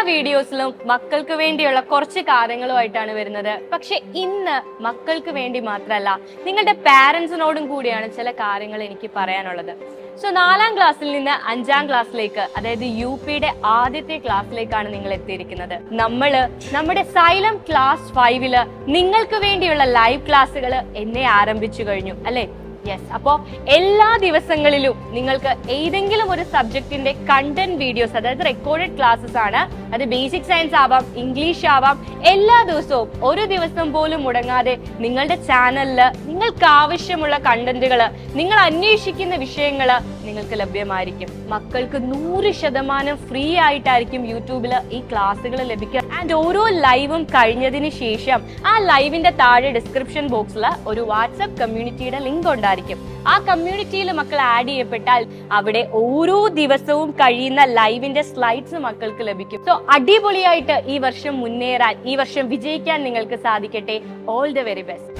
വീഡിയോസിലും മക്കൾക്ക് വേണ്ടിയുള്ള കുറച്ച് കാര്യങ്ങളുമായിട്ടാണ് വരുന്നത്. പക്ഷെ ഇന്ന് മക്കൾക്ക് വേണ്ടി മാത്രമല്ല, നിങ്ങളുടെ പാരന്റ്സിനോടും കൂടിയാണ് ചില കാര്യങ്ങൾ എനിക്ക് പറയാനുള്ളത്. സോ 4ാം ക്ലാസ്സിൽ നിന്ന് 5ാം ക്ലാസ്സിലേക്ക്, അതായത് UPയുടെ ആദ്യത്തെ ക്ലാസ്സിലേക്കാണ് നിങ്ങൾ എത്തിയിരിക്കുന്നത്. നമ്മുടെ Xylem Class 5 നിങ്ങൾക്ക് വേണ്ടിയുള്ള ലൈവ് ക്ലാസ്സുകൾ എന്നെ ആരംഭിച്ചു കഴിഞ്ഞു അല്ലെ? യെസ്. അപ്പോൾ എല്ലാ ദിവസങ്ങളിലും നിങ്ങൾക്ക് ഏതെങ്കിലും ഒരു സബ്ജക്റ്റിന്റെ കണ്ടന്റ് വീഡിയോസ്, അതായത് റെക്കോർഡഡ് ക്ലാസ്സസ് ആണ്, അത് ബേസിക് സയൻസ് ആവാം, ഇംഗ്ലീഷ് ആവാം, എല്ലാ ദിവസവും ഒരു ദിവസം പോലും മുടങ്ങാതെ നിങ്ങളുടെ ചാനലിൽ നിങ്ങൾക്ക് ആവശ്യമുള്ള കണ്ടന്റുകൾ, നിങ്ങൾ അന്വേഷിക്കുന്ന വിഷയങ്ങൾ നിങ്ങൾക്ക് ലഭ്യമായിരിക്കും. മക്കൾക്ക് 100% ഫ്രീ ആയിട്ടായിരിക്കും യൂട്യൂബിൽ ഈ ക്ലാസ്സുകൾ ലഭിക്കുക. ആൻഡ് ഓരോ ലൈവും കഴിഞ്ഞതിന് ശേഷം ആ ലൈവിന്റെ താഴെ ഡിസ്ക്രിപ്ഷൻ ബോക്സിൽ ഒരു വാട്സ്ആപ്പ് കമ്മ്യൂണിറ്റിയുടെ ലിങ്ക് ഉണ്ടായിരിക്കും. ആ കമ്മ്യൂണിറ്റിയിൽ മക്കൾ ആഡ് ചെയ്യപ്പെട്ടാൽ അവിടെ ഓരോ ദിവസവും കഴിയുന്ന ലൈവിന്റെ സ്ലൈഡ്സ് മക്കൾക്ക് ലഭിക്കും. സോ അടിപൊളിയായിട്ട് ഈ വർഷം മുന്നേറാൻ, ഈ വർഷം വിജയിക്കാൻ നിങ്ങൾക്ക് സാധിക്കട്ടെ. All the very best.